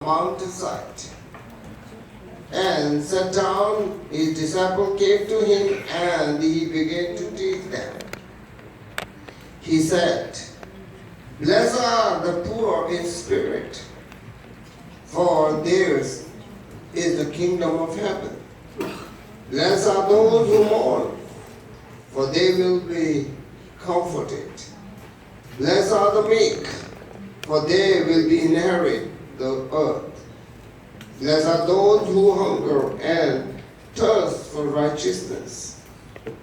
mountainside and sat down. His disciple came to him and he began to teach them. He said, "Blessed are the poor in spirit, for theirs is the kingdom of heaven. Blessed are those who mourn, for they will be comforted. Blessed are the meek, for they will be inherit the earth. Blessed are those who hunger and thirst for righteousness,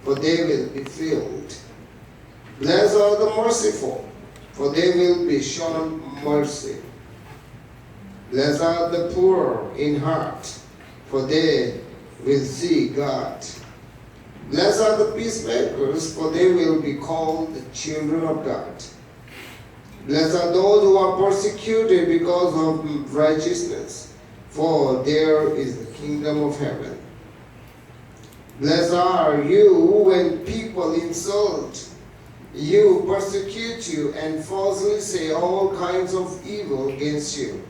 for they will be filled. Blessed are the merciful, for they will be shown mercy. Blessed are the poor in heart, for they will see God. Blessed are the peacemakers, for they will be called the children of God. Blessed are those who are persecuted because of righteousness, for there is the kingdom of heaven. Blessed are you when people insult you, persecute you, and falsely say all kinds of evil against you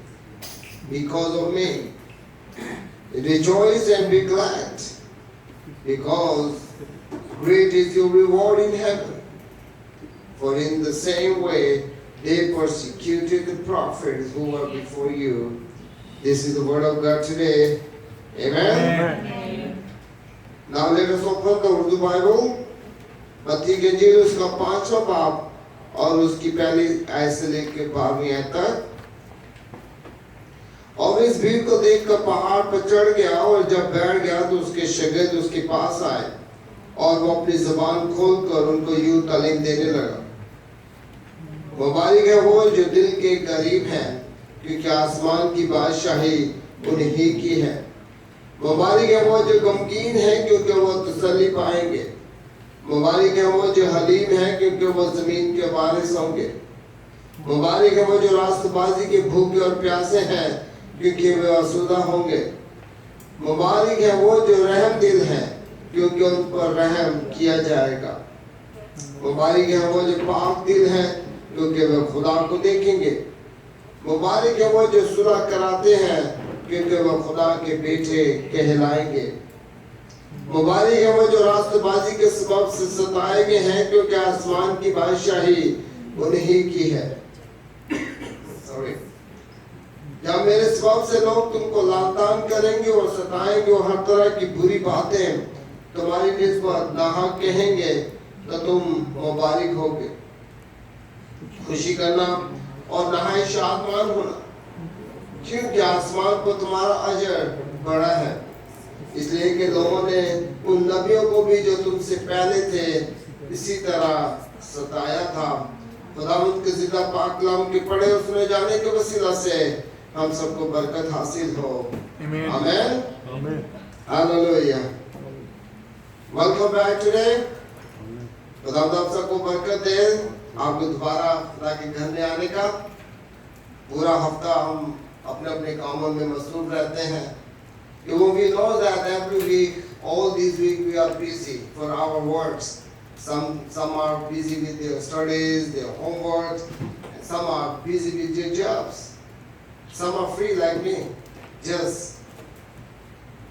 because of me. Rejoice and be glad, because great is your reward in heaven. For in the same way they persecuted the prophets who were before you." This is the word of God today. Amen? Amen. Now let us open the Urdu Bible. मत्ती के इंजील उसका 5वां बाब और उसकी पहली आयत से लेकर 12वीं आयत तक। और इस भीड़ को देखकर पहाड़ पर चढ़ गया और जब बैठ गया तो उसके शागिर्द उसके पास आए और वो अपनी जुबान खोलकर उनको यूं तालीम देने लगा। मुबारक है वो जो दिल के गरीब हैं, क्योंकि आसमान की बादशाही उन्हीं की है। मुबारक है वो जो गमगीन है, क्योंकि वो तसल्ली पाएंगे। मुबारक है वो जो हलीम है, क्योंकि वो जमीन के वारिस होंगे। मुबारक है वो जो रास्तबाजी के भूखे और प्यासे हैं, क्योंकि वे आसूदा होंगे। मुबारक है वो जो रहम दिल है, क्योंकि उन पर रहम किया जाएगा। मुबारक है वो जो पाक दिल है, क्योंकि वे खुदा को देखेंगे। मुबारक है वो जो सुलह कराते हैं, क्योंकि वे खुदा के बेटे कहलाएंगे। मुबारक है वो जो रास्तबाजी के सबब से सताए गए हैं, क्योंकि आसमान की बादशाही उन्हीं की है। जब मेरे सबब से लोग तुमको लातान करेंगे और सताएंगे और हर तरह की बुरी बातें तुम्हारी निस्बत नाहक कहेंगे, तो तुम मुबारक होगे। खुशी करना और नहाय शादमान होना, क्योंकि आसमान पर तुम्हारा अजर बड़ा है। इसलिए कि लोगों ने उन नबियों को भी जो तुमसे पहले थे इसी तरह सताया था। खुदावंद के ज़िंदा पाक कलाम के पढ़े और सुने जाने के वसीला से हम सबको बरकत हासिल हो। आमीन। आमीन। हालेलुया। Welcome back today. खुदावंद आप सबको बरकत दे, आपको दोबारा खुदा के घर में आने का। पूरा हफ्ता हम अपने अपने कामों में मसरूफ रहते हैं। We know that every week, all these week we are busy for our works. Some are busy with their studies, their homework, and some are busy with their jobs. Some are free like me, just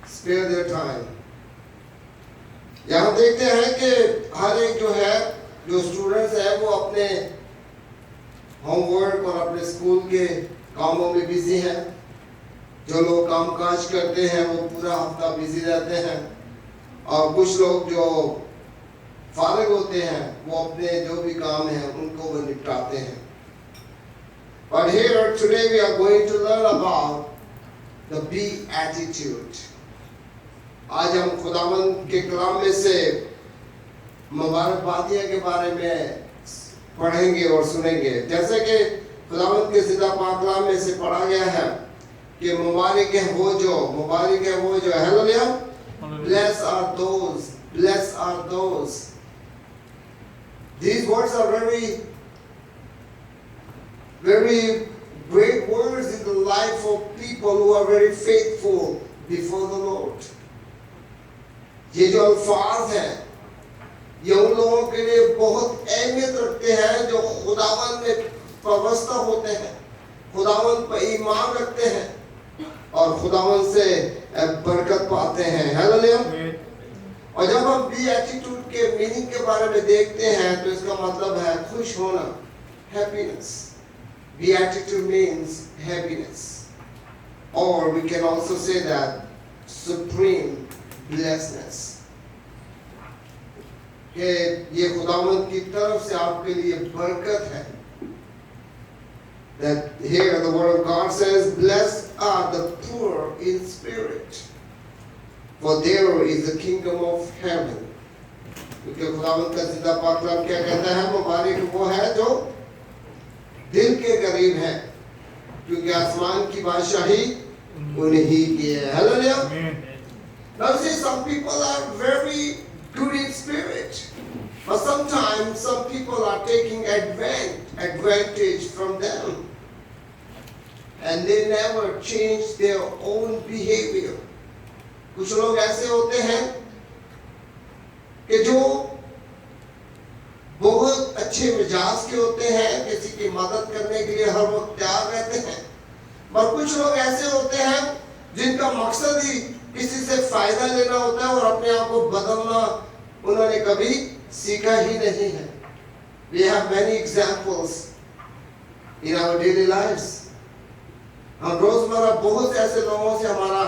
spare their time. यहाँ देखते हैं कि हर एक जो students है वो अपने homework और अपने स्कूल के कामों में बिजी हैं। जो लोग कामकाज करते हैं वो पूरा हफ्ता बिजी रहते हैं, और कुछ लोग जो फारिग होते हैं वो अपने जो भी काम है उनको वो निपटाते हैं। But here today we are going to learn about the beatitude. आज हम खुदावंद के कलाम में से मुबारकबादियाँ के बारे में पढ़ेंगे और सुनेंगे। जैसे कि खुदावंद के ज़िंदा पाक कलाम में से पढ़ा गया है कि मुबारक है वो जो hallelujah, blessed are those. These words are very great words in the life of people who are very faithful before the Lord. ये जो अल्फाज हैं ये उन लोगों के लिए बहुत अहमियत रखते हैं जो खुदावंद में वाबस्ता होते हैं, खुदावंद पर ईमान रखते हैं, और खुदावन से बरकत पाते हैं। हालेलुया। और जब हम बीएटिट्यूड के मीनिंग के बारे में देखते हैं तो इसका मतलब है खुश होना, happiness. Beatitude means happiness, or we can also say that supreme blessedness. कि ये खुदावंद की तरफ से आपके लिए बरकत है। That here the word of God says, "Blessed are the poor in spirit, for there is the kingdom of heaven." क्योंकि खुदावंद का जिंदा पाक कलाम क्या कहता है? मुबारक वो है जो दिल के करीब है, क्योंकि आसमान की बादशाही उन्हीं की है। Hallelujah. Now see, some people are very good in spirit, but sometimes some people are taking advantage from them, and they never change their own behavior. कुछ लोग ऐसे होते हैं कि जो बहुत अच्छे मिजाज के होते हैं, किसी की मदद करने के लिए हर वक्त तैयार रहते हैं, और कुछ लोग ऐसे होते हैं जिनका मकसद ही किसी से फायदा लेना होता है और अपने आप को बदलना उन्होंने कभी सीखा ही नहीं है। We have many examples in our daily lives. हम रोजमर्रा बहुत से ऐसे लोगों से हमारा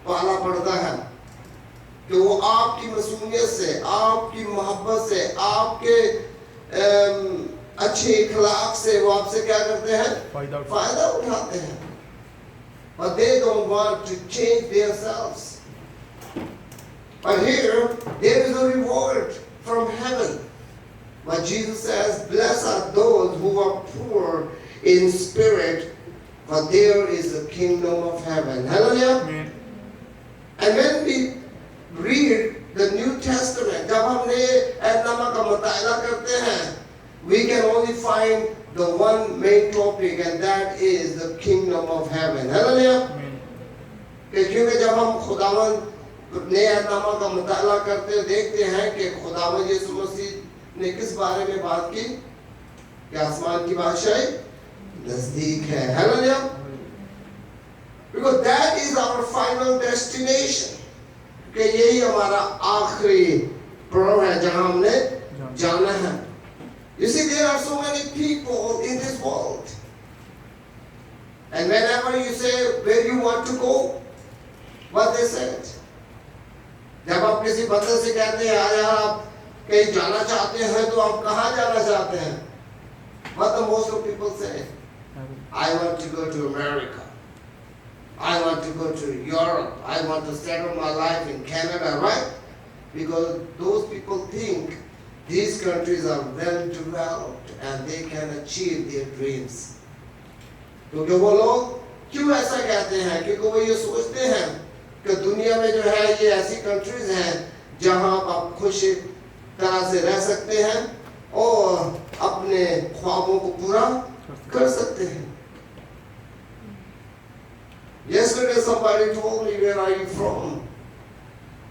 पाला पड़ता है कि वो आपकी मसूमियत से, आपकी मोहब्बत से, आपके अच्छे इखलाक से वो आपसे क्या करते हैं? फायदा उठाते हैं। But they don't want to change themselves. But here there is a reward from heaven. But Jesus says, "Blessed are those who are poor in spirit, for there is the kingdom of heaven." Hallelujah. And when we read the New Testament, जब हमने ऐतनामा का मुताला करते हैं, we can only find the one main topic, and that is the kingdom of heaven. Hallelujah. क्योंकि जब हम खुदावंद ने ऐतनामा का मुताला करते देखते हैं कि खुदावंद यीशु मसीह ने किस बारे में बात की कि आसमान की बादशाही नजदीक है। Hallelujah. Because that is our final destination. कि यही हमारा आखिरी प्रोग्राम है जहां हमने जाना है। You see, there are so many people in this world, and whenever you say where you want to go, what they said, जब आप किसी बंदे से कहते हैं यार आप कहीं जाना चाहते हैं तो आप कहाँ जाना चाहते हैं? What the most of people say? I want to go to America. I want to go to Europe. I want to settle my life in Canada, right? Because those people think these countries are well developed and they can achieve their dreams. क्योंकि वो लोग क्यों ऐसा कहते हैं? क्योंकि वो ये सोचते हैं कि दुनिया में जो है ये ऐसी कंट्रीज हैं जहां आप खुश तरह से रह सकते हैं और अपने ख्वाबों को पूरा कर सकते हैं। Yesterday somebody told me, "Where are you from?"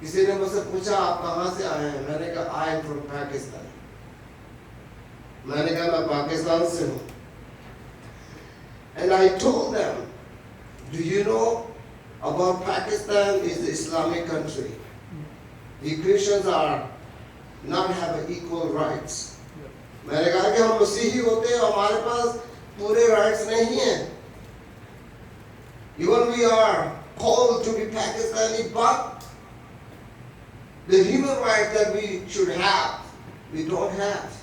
किसी ने मुझसे पूछा आप कहाँ से आए हैं? मैंने कहा I am from Pakistan. मैंने कहा मैं पाकिस्तान से हूँ। And I told them, "Do you know about Pakistan is the Islamic country. The Christians are not have equal rights." मैंने कहा कि हम मसीही होते हैं, हमारे पास पूरे rights नहीं हैं। Even we are called to be Pakistani, but the human rights that we should have, we don't have.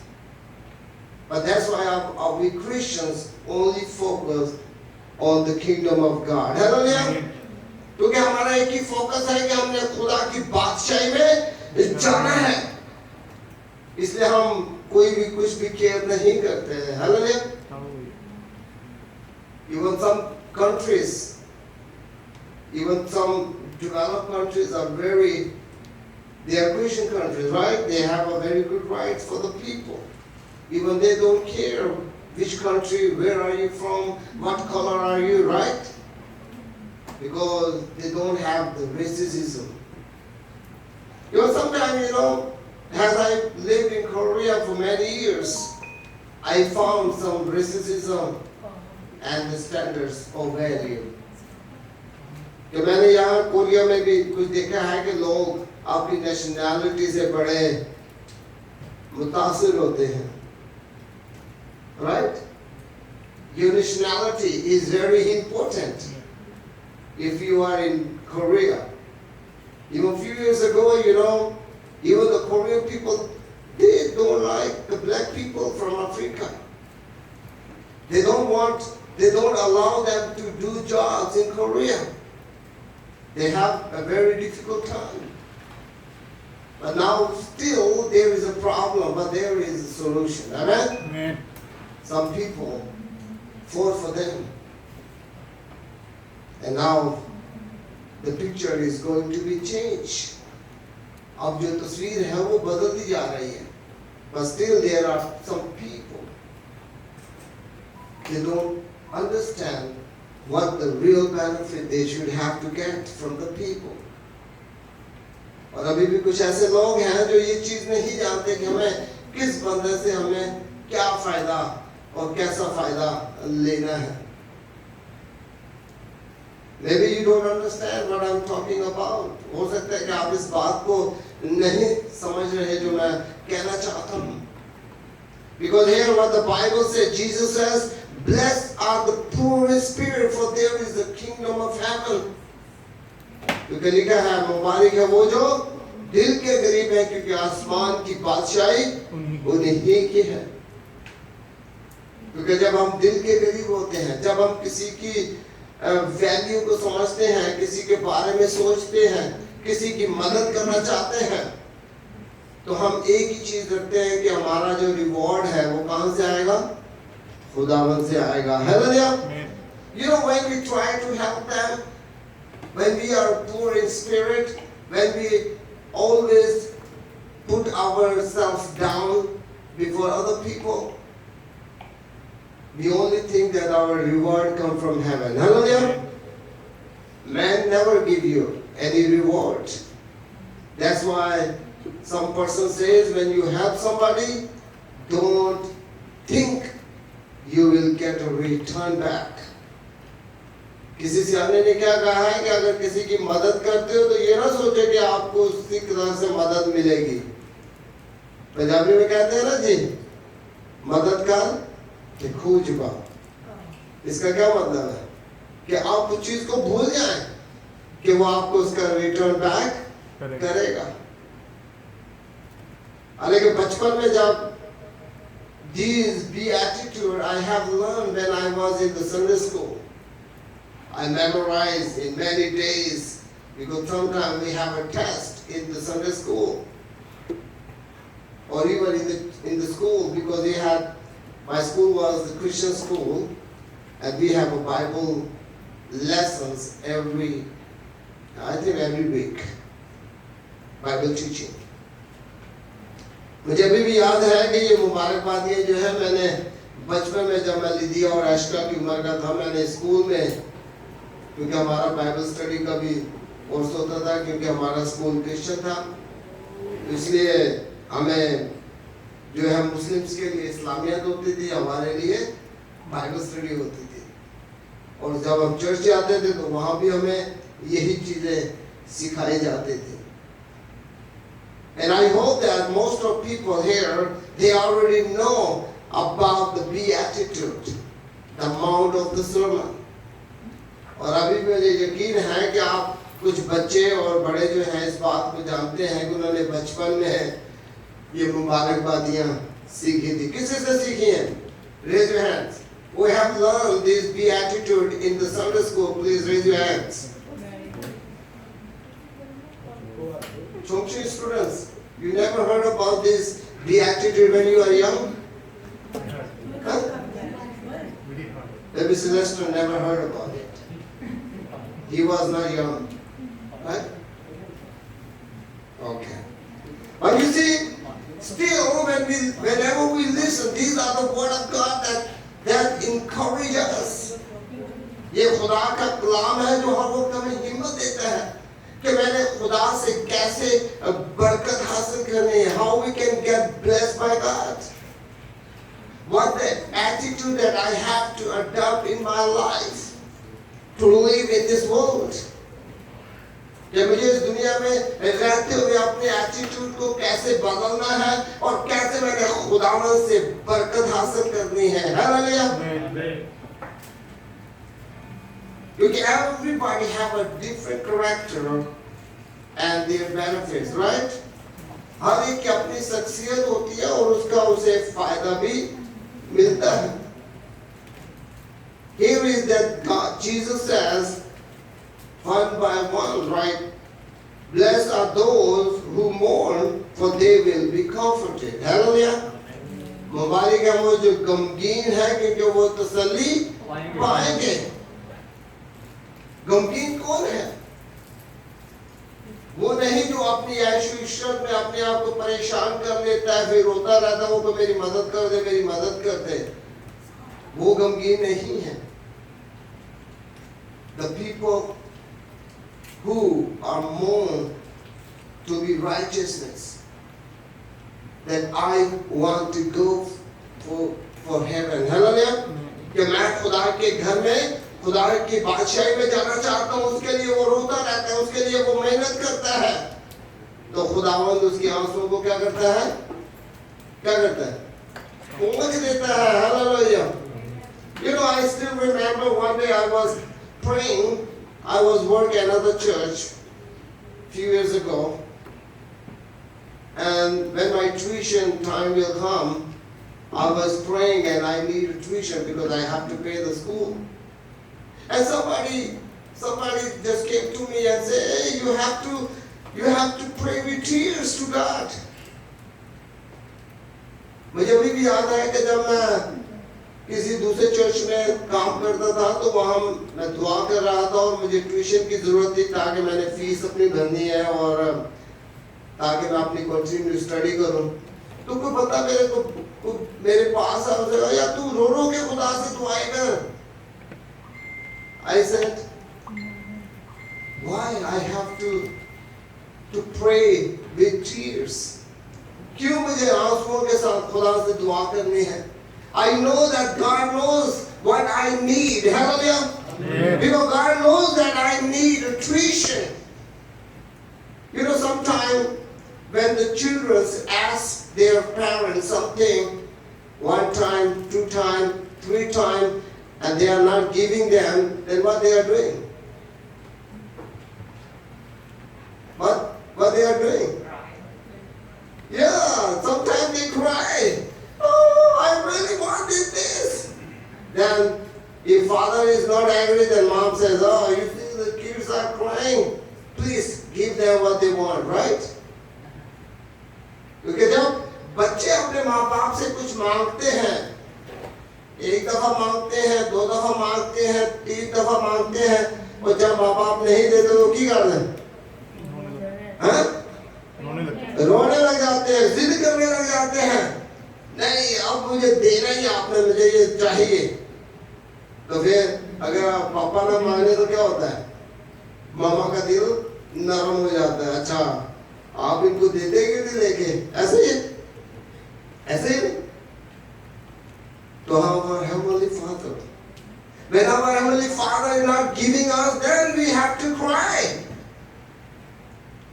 But that's why we Christians only focus on the kingdom of God. Hallelujah. क्योंकि हमारा एक ही focus है कि हमने खुदा की बादशाही में जाना है, इसलिए हम कोई भी कुछ भी केयर नहीं करते हैं। Hallelujah. Even some countries, even some developed countries are they are Christian countries, right? They have a very good rights for the people. Even they don't care which country, where are you from, what color are you, right? Because they don't have the racism. Sometimes, as I lived in Korea for many years, I found some racism and the standards of value. कि मैंने यहाँ Korea में भी कुछ देखा है कि लोग अपनी नेशनैलिटी से बड़े मुतासिर होते हैं, right? Your nationality is very important. If you are in Korea, even a few years ago, even the Korean people, they don't like the black people from Africa. They don't allow them to do jobs in Korea. They have a very difficult time. But now still there is a problem, but there is a solution. Amen? Amen. Some people fought for them. And now the picture is going to be changed. अब जो तस्वीर है वो बदलती जा रही है. But still there are some people, they don't understand what the real benefit they should have to get from the people. और अभी भी कुछ ऐसे लोग हैं जो ये चीज नहीं जानते कि हमें किस बंदे से हमें क्या फायदा और कैसा फायदा लेना है. Maybe you don't understand what I'm talking about. हो सकता है कि आप इस बात को नहीं समझ रहे जो मैं कहना चाहता हूँ. Because here what the Bible says, Jesus says, blessed are the poor in spirit, for there is the kingdom of heaven. क्योंकि लिखा है मुबारक है वो जो दिल के गरीब है, क्योंकि आसमान की बादशाही उन्हीं की है. क्योंकि जब हम दिल के गरीब होते हैं, जब हम किसी की वैल्यू को समझते हैं, किसी के बारे में सोचते हैं, किसी की मदद करना चाहते हैं, तो हम एक ही चीज रखते हैं कि हमारा जो रिवॉर्ड है वो कहां से आएगा? खुदावन से आएगा. Hallelujah. You know, when we try to help them, when we are poor in spirit, when we always put ourselves down before other people, we only think that our reward comes from heaven. Hallelujah. Man never give you any reward. That's why some person says when you help somebody, don't think you will get a return back. किसी सियाने ने क्या कहा है कि अगर किसी की मदद करते हो तो ये ना सोचे कि आपको उसी तरह से मदद मिलेगी. पंजाबी में कहते हैं ना जी, मदद कर कि खूज बा. इसका क्या मतलब है? कि आप उस चीज को भूल जाएं कि वो आपको उसका रिटर्न बैक करेगा. लेकिन बचपन में जब these beatitudes I have learned when I was in the Sunday school, I memorized in many days, because sometimes we have a test in the Sunday school, or even in the school, because we had, my school was the Christian school, and we have a Bible lessons every week, Bible teaching. मुझे अभी भी याद है कि ये मुबारकबादियाँ जो है मैंने बचपन में जब मैं लिदिया और आशिका की उम्र का था, मैंने स्कूल में, क्योंकि हमारा बाइबल स्टडी का भी कोर्स होता था, क्योंकि हमारा स्कूल क्रिश्चियन था, इसलिए हमें जो है मुस्लिम्स के लिए इस्लामियत होती थी, हमारे लिए बाइबल स्टडी होती थी. और जब हम चर्च जाते थे तो वहाँ भी हमें यही चीज़ें सिखाई जाती थी. And I hope that most of people here, they already know about the beatitude, the mount of the sermon. और अभी मुझे यकीन है कि आप कुछ बच्चे और बड़े जो हैं इस बात को जानते हैं कि उन्होंने बचपन में ये मुबारकबादियाँ सीखी थी. किसी से सीखी हैं? Raise your hands. We have learned this beatitude in the Sunday school. Please raise your hands. Chongqing students, you never heard about this beatitude when you are young? Huh? Maybe Sylvester never heard about it. He was not young, right? Okay. But you see, still whenever we listen, these are the word of God that encourage us. ये खुदा का कलाम है जो हर वक्त हमें हिम्मत देता है कि मैंने खुदा से कैसे बरकत हासिल करनी है. How we can get blessed by God. What the attitude that I have to adopt in my life to live in this world. कि मुझे इस दुनिया में रहते हुए अपने एटीट्यूड को कैसे बदलना है और कैसे मैंने खुदावन से बरकत हासिल करनी है। हालेलुया। क्योंकि everybody have a different character and their benefits, right? हर एक की अपनी शख्सियत होती है और उसका उसे फायदा भी मिलता है। Here is that God, Jesus says, one by one, right? Blessed are those who mourn, for they will be comforted. Hallelujah. मुबारक है वो जो गमगीन है क्योंकि वो तसल्ली पाएंगे। गमगीन कौन है? वो नहीं जो अपनी ऐशो इशरत में अपने आप को परेशान कर लेता है, फिर रोता रहता है, वो मेरी मदद कर दे, मेरी मदद कर दे। वो गमगीन नहीं है। The people who are mourned to be righteousness, that I want to go for heaven. Hallelujah. कि मैं खुदा के घर में, खुदा की बादशाही में जाना चाहता हूँ, उसके लिए वो रोता रहता है, उसके लिए वो मेहनत करता है। तो खुदावंद उसकी आंसुओं को क्या करता है? क्या करता है? पोंछ देता है। Hallelujah. You know, I still remember one day I was praying. I was working at another church a few years ago, and when my tuition time will come, I was praying and I need tuition because I have to pay the school. And somebody just came to me and said, "Hey, you have to pray with tears to God." मुझे अभी भी याद है कि जब मैं किसी दूसरे चर्च में काम करता था तो वहाँ मैं दुआ कर रहा था और मुझे ट्यूशन की जरूरत थी ताकि मैंने फीस अपनी भरनी है और ताकि मैं अपनी कंटिन्यू स्टडी करूँ। तो कोई बंदा मेरे पास आ गया, या तू रो रो के खुदा से दुआएं कर। I said, why I have to pray with tears? क्यों मुझे आंसुओं के साथ खुदा से दुआ करनी है? I know that God knows what I need. Hallelujah. Because God knows that I need tuition. You know, sometimes when the children ask their parents something, one time, two times, three times, and they are not giving them, then what they are doing? What they are doing? Yeah, sometimes they cry. Oh, I really wanted this. Then, if father is not angry, then mom says, "Oh, you see the kids are crying. Please give them what they want," right? क्योंकि जब बच्चे अपने माँ बाप से कुछ मांगते हैं, एक दफा मांगते हैं, दो दफा मांगते हैं, तीन दफा मांगते हैं, और जब माँ बाप नहीं देते तो क्या करते हैं? रोने लग जाते हैं, जिद करने लग जाते हैं। नहीं, अब मुझे देना ही, आपने मुझे ये चाहिए। तो फिर अगर आप पापा ना मांगे तो क्या होता है? मामा का दिल नरम हो जाता है। अच्छा, आप इनको देते कि नहीं लेके? ऐसे ही तो our Heavenly Father, when our Heavenly Father is not giving us, then we have to cry.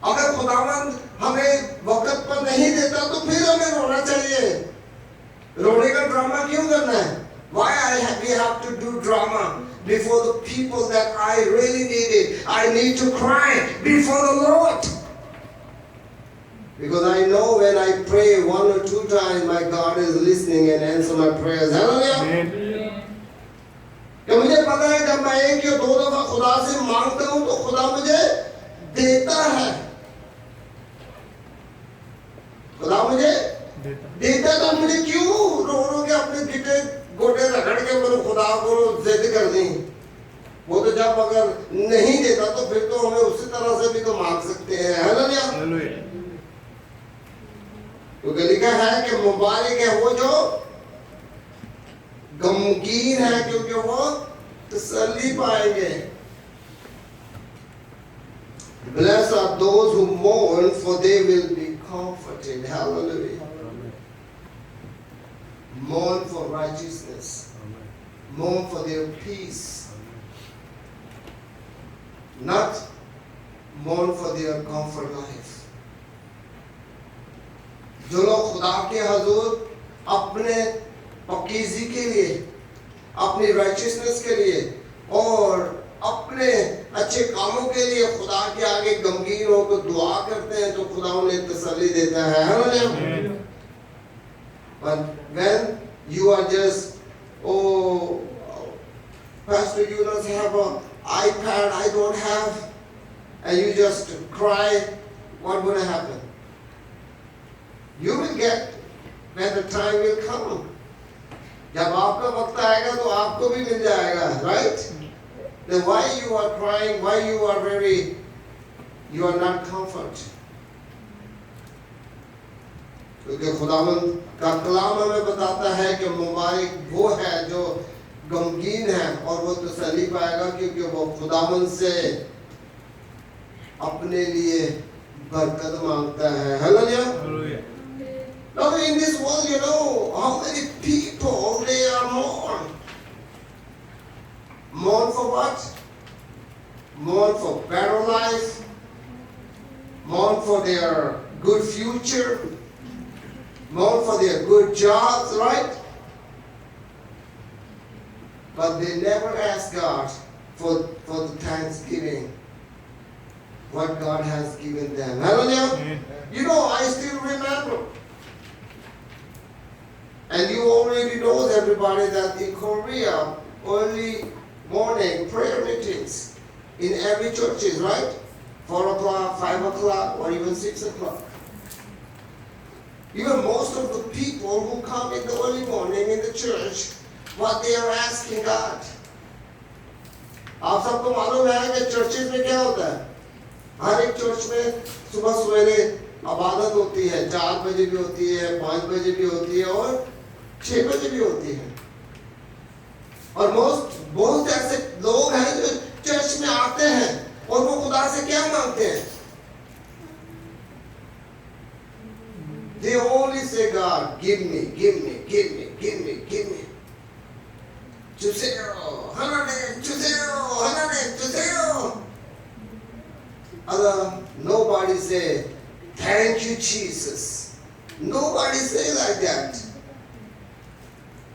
अगर खुदावंद हमें वक्त पर नहीं देता तो फिर हमें रोना चाहिए। रोने का ड्रामा क्यों करना है? Why we have to do drama before the people that I really need it? I need to cry before the Lord. Because I know when I pray one or two times, my God is listening and answer my prayers. Hallelujah. कि मुझे पता है जब मैं एक या दो दफा खुदा से मांगता हूँ तो खुदा मुझे देता है। खुदा मुझे देता तो मुझे क्यों रो रो के अपने गिटे गोटे रगड़ के मैंने खुदा को जिद कर दी? वो तो जब अगर नहीं देता तो फिर तो हमें उसी तरह से भी तो मांग सकते हैं। हालेलुया। क्योंकि लिखा है कि मुबारक है वो जो गमगीन है क्योंकि वो तसल्ली पाएंगे। Blessed are those who mourn, for they will be comforted. Hallelujah. Mourn for righteousness. Mourn for their peace. Not mourn for their comfort life. जो लोग खुदा के हजूर अपने पकीज़ी के लिए, अपनी righteousness के लिए और अपने अच्छे कामों के लिए खुदा के आगे गमगीन होकर दुआ करते हैं, तो खुदा उन्हें तसल्ली देता है। Hallelujah. But when you are just, oh, Pastor, you don't have an iPad, I don't have, and you just cry, what will happen? You will get when the time will come. जब आपका वक्त आएगा तो आपको भी मिल जाएगा, right? Then why you are crying? Why you are not comfort? क्योंकि खुदावंद का कलाम हमें बताता है कि मुबारक वो है जो गमगीन है और वो तसल्ली पाएगा, क्योंकि वो खुदावंद से अपने लिए बरकत मांगता है। Hallelujah. Now in this world, you know how many people they are mourn. Mourn for what? Mourn for better life. Mourn for their good future. Mourn for their good jobs, right? But they never ask God for the thanksgiving, what God has given them. Hallelujah. You know, I still remember. And you already know, everybody, that in Korea, early morning prayer meetings in every churches, right? 4 o'clock, 5 o'clock, or even 6 o'clock. Even most of the people who come in the early morning in the church, what they are asking God. आप सबको मालूम है कि churches में क्या होता है? हर एक चर्च में सुबह सवेरे इबादत होती है, 4 बजे भी होती है, 5 बजे भी होती है और 6 बजे भी होती है। और बहुत ऐसे लोग हैं जो चर्च में आते हैं और वो खुदा से क्या मांगते हैं? They only say, God, give me, give me, give me, give me, give me. 주세요, 하나님, 주세요, 하나님, 주세요. Nobody say, thank you, Jesus. Nobody say like that.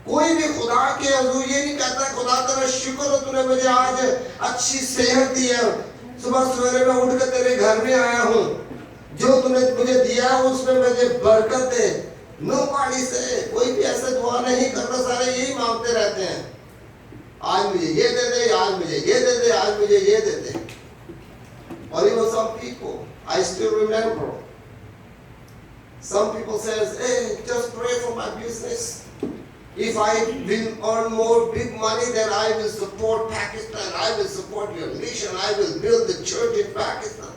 कोई भी खुदा के हजूर ये नहीं कहता, खुदा तेरा शुक्र हो तूने मुझे आज अच्छी सेहत दी है, सुबह सवेरे मैं उठ कर तेरे घर में आया हूँ, जो तूने मुझे दिया है उसमें मुझे बरकत दे। Nobody say, कोई भी ऐसे दुआ नहीं करता, सारे यही मांगते रहते हैं, आज मुझे ये दे दे, आज मुझे ये दे दे, आज मुझे ये दे दे। Or even some people, I still remember, some people says, hey, just pray for my business. If I will earn more big money, then I will support Pakistan, I will support your mission, I will build the church in Pakistan.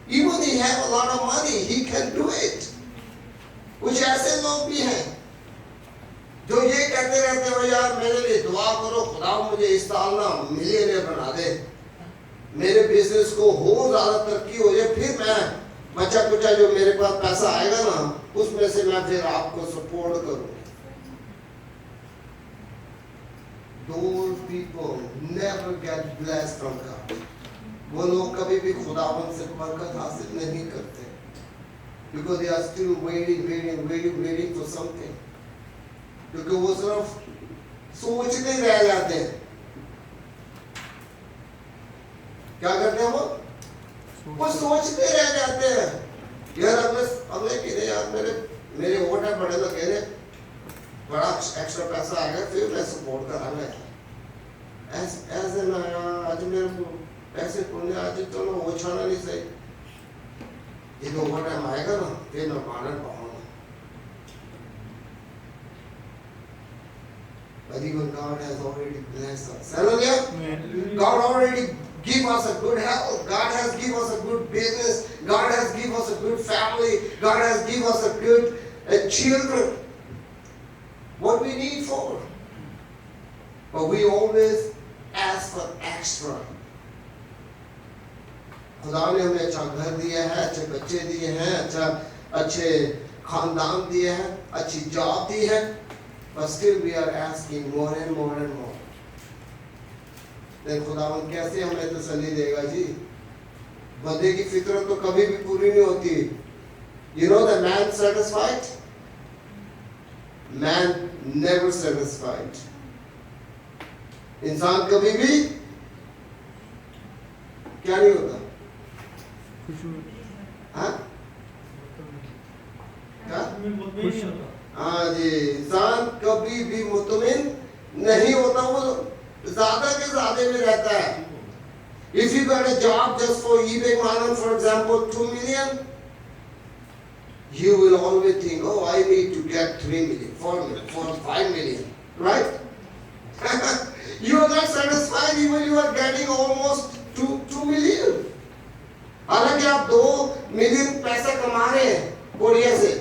Even he have a lot of money, he can do it. कुछ ऐसे लोग भी हैं जो ये कहते रहते हो, यार मेरे लिए दुआ करो, खुदा मुझे इस साल ना मिलियनेयर बना दे, मेरे बिजनेस को हो ज्यादा तरक्की हो जाए, फिर मैं बचा कुचा जो मेरे पास पैसा आएगा ना उसमें से मैं फिर आपको सपोर्ट करूँ। Those people never get blessed from God. वो लोग कभी भी खुदावन से बरकत हासिल नहीं करते, because they are still waiting for something. क्योंकि वो सिर्फ सोचते रह जाते हैं। क्या करते हैं वो सोचते रह जाते हैं, यार अगले कहने यार मेरे ओवरटाइम बड़े लोग कहने बड़ा एक्स्ट्रा पैसा आएगा फिर मैं सपोर्ट करांगा। ऐसे ना यार आज मेरे को पैसे पुण्य आज तो ना वो छाना नहीं सही, ये तो ओवरटाइम आएगा ना फिर मैं मानन पाऊंगा। But even God has already blessed us. Hallelujah. God already give us a good health. God has give us a good business. God has give us a good family. God has give us a good children. What we need for? But we always ask for extra. खुदा ने हमें अच्छा घर दिया है, अच्छे बच्चे दिए हैं, अच्छे खानदान दिए हैं, अच्छी जॉब दी है, but still we are asking more and more and more. Then खुदावन कैसे हमें तसल्ली देगा जी? बंदे की फितरत तो कभी भी पूरी नहीं होती। You know the man satisfied? Man never satisfied. इंसान कभी भी क्या नहीं होता? हाँ? क्या? हाँ जी, इंसान कभी भी मुतमिन नहीं होता, वो ज्यादा के ज्यादा में रहता है। If you got a job just for eBay Manan, for example, 2 million, you will always think, oh, I need to get 3 million, 4 million, 5 million, right? You are not satisfied even you are getting almost 2 million. हालांकि आप 2 million पैसा कमा रहे हैं Korea से,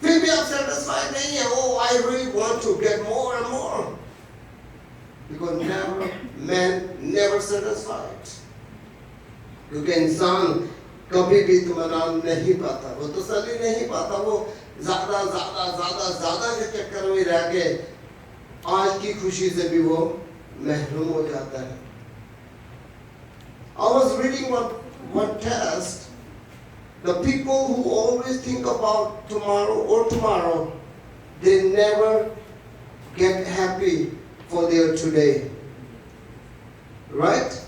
फिर भी आप satisfied नहीं है। Oh, I really want to get more and more. Because man never satisfied. क्योंकि इंसान कभी भी इत्मीनान नहीं पाता, वो तसल्ली नहीं पाता, वो ज्यादा के चक्कर में रह के आज की खुशी से भी वो महरूम हो जाता है। I was reading one test. The people who always think about tomorrow, they never get happy for their today. Right?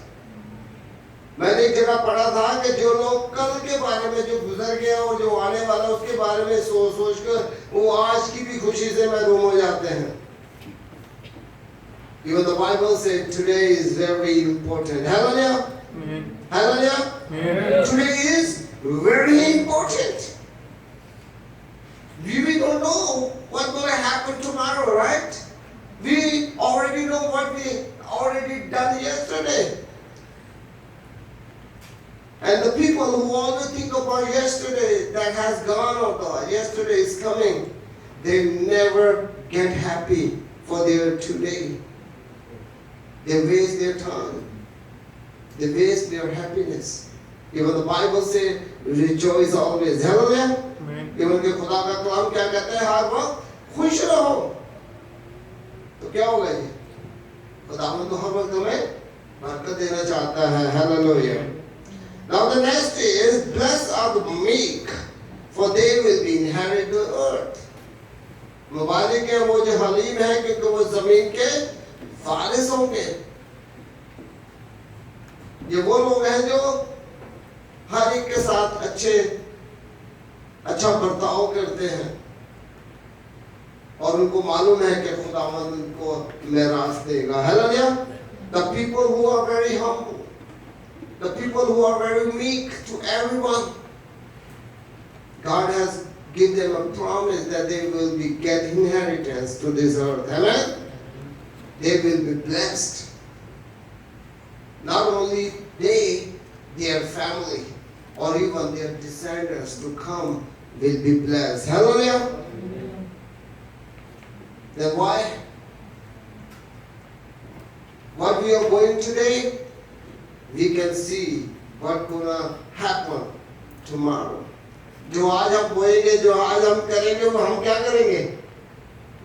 मैंने एक जगह पढ़ा था कि जो लोग कल के बारे में, जो गुजर गया और जो आने वाला उसके बारे में सोच कर वो आज की भी खुशी से महरूम हो जाते हैं। Even the Bible said today is very important. Hallelujah. Hallelujah. Today is very important. We don't know what's going to happen tomorrow, right? We already know what we already done yesterday. And the people who always think about yesterday that has gone or yesterday is coming, they never get happy for their today. They waste their time. They waste their happiness. Even the Bible says, rejoice always. Hallelujah. Even के खुदा का कलाम क्या कहता है, हर वक्त खुश रहो। तो क्या होगा जी? खुदावंद तो हर वक्त हमें बरकत देना चाहता है। Hallelujah. Now the next is, blessed are the meek, for they will be inherit the earth. मुबारक है वो जो हलीम है, क्योंकि वो जमीन के वारिस होंगे। ये वो लोग हैं जो हर एक के साथ अच्छा बर्ताव करते हैं और उनको मालूम है कि खुदावंद उनको मेरास देगा। Hallelujah. The people who are very humble, the people who are very meek to everyone, God has given them a promise that they will be getting inheritance to this earth. Amen. They will be blessed. Not only they, their family, or even their descendants to come will be blessed. Hallelujah. Then why? What we are going today, we can see what gonna happen tomorrow. जो आज हम बोएंगे, जो आज हम करेंगे, वो हम क्या करेंगे,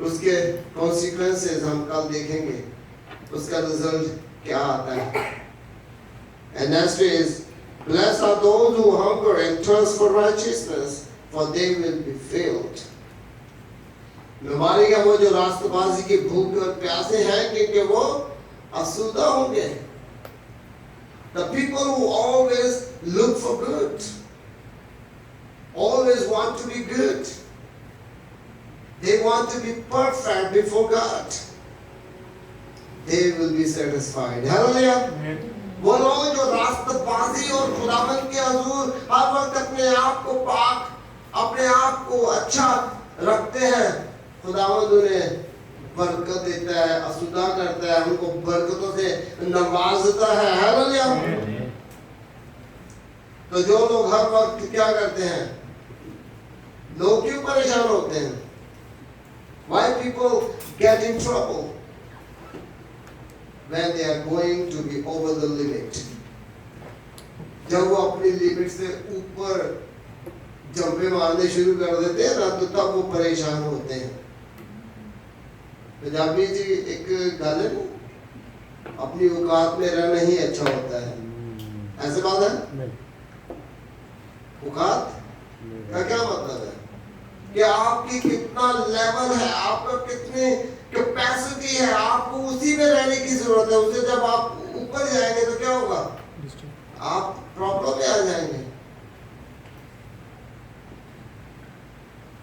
उसके consequences हम कल देखेंगे, उसका result क्या आता है। And next is, blessed are those who hunger and thirst for righteousness, for they will be filled. बीमारी का वो जो रास्तबाजी की भूख और प्यासे हैं, क्योंकि वो आसूदा होंगे। The people who always look for good, always want to be good, they want to be perfect before God, they will be satisfied. Hallelujah. वो लोग जो रास्तबाजी और खुदावंद के हुजूर हर वक्त अपने आप को पाक, अपने आप को अच्छा रखते हैं, खुदावंद उन्हें बरकत देता है, आसूदा करता है, उनको बरकतों से नवाजता है। हालेलुया। तो जो लोग हर वक्त क्या करते हैं, लोग क्यों परेशान होते हैं? Why people get in trouble when they are going to be over the limit? जब वो अपनी लिमिट से ऊपर जंपे मारने शुरू कर देते हैं ना, तो तब वो परेशान होते हैं। पंजाबी जी एक गल है ना, अपनी औकात में रहना ही अच्छा होता है, ऐसे बात है। औकात का क्या मतलब है कि आपकी कितना लेवल है, आपका कितनी कैपेसिटी है, आपको उसी में रहने की जरूरत है। उसे जब आप ऊपर जाएंगे तो क्या होगा, आप प्रॉब्लम में आ जाएंगे।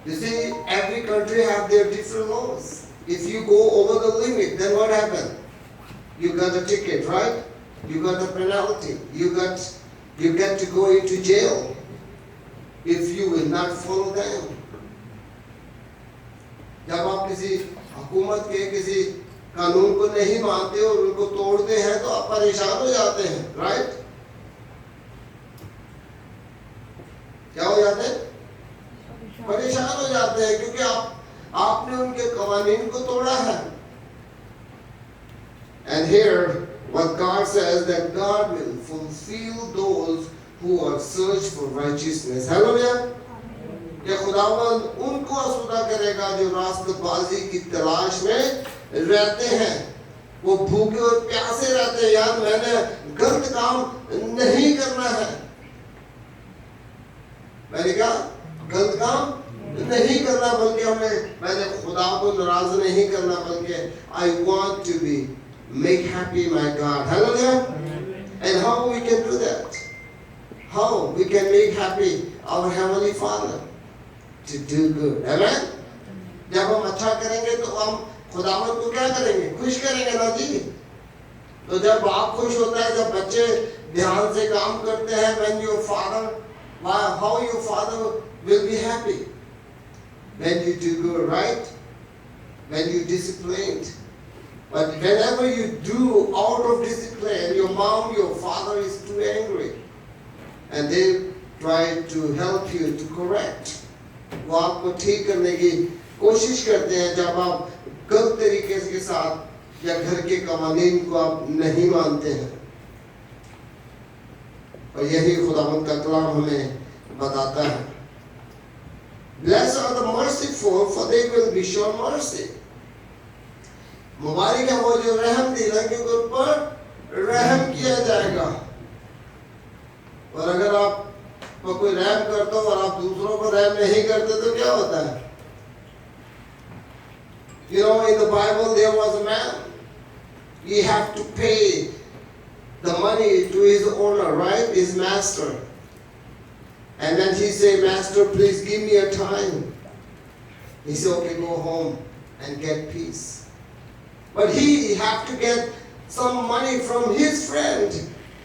You see, every country have their different laws. If you go over the limit, then what happens? You got a ticket, right? You got a penalty. You get to go into jail if you will not follow them. जब आप किसी हुकूमत के किसी कानून को नहीं मानते और उनको तोड़ते हैं तो आप परेशान हो जाते हैं, राइट? क्या हो जाते हैं? परेशान हो जाते हैं क्योंकि आपने उनके कानून को तोड़ा है। And here what God says that God will fulfill those who are search for righteousness. Hallelujah. कि खुदावंद उनको आसूदा करेगा जो रास्तबाजी की तलाश में रहते हैं, वो भूखे और प्यासे रहते हैं। यार मैंने गलत काम नहीं करना है, मैंने क्या गलत काम नहीं करना, बल्कि मैंने खुदा को नाराज नहीं करना, बल्कि I want to be make happy my God. Hallelujah. And how we can do that? How we can make happy our heavenly Father? To do good. Amen. जब हम अच्छा करेंगे तो हम खुदावंद को क्या करेंगे, खुश करेंगे ना जी। तो जब बाप खुश होता है, जब बच्चे ध्यान से काम करते हैं, when your father, how your father will be happy when you do good, right? When you disciplined. But whenever you do out of discipline, your mom, your father is too angry, and they try to help you to correct. वो आपको ठीक करने की कोशिश करते हैं जब आप गलत तरीके के साथ या घर के कानून को आप नहीं मानते हैं। और यही खुदावंद का कलाम हमें बताता है। Blessed are the merciful, for they will be shown mercy. मुबारक है वो जो रहम दिला, क्योंकि उन पर रहम किया जाएगा। और अगर आप कोई रहम करते हो और आप दूसरों पर रहम नहीं करते तो क्या होता है? You know, in the Bible there was a man. He had to pay the money to his owner, right? His master. And then he said, "Master, please give me a time." He said, "Okay, go home and get peace." But he had to get some money from his friend.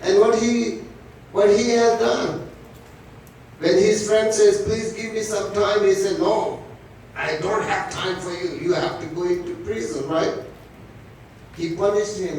And what he has done, when his friend says, "Please give me some time," he said, "No, I don't have time for you. You have to go into prison," right? He punished him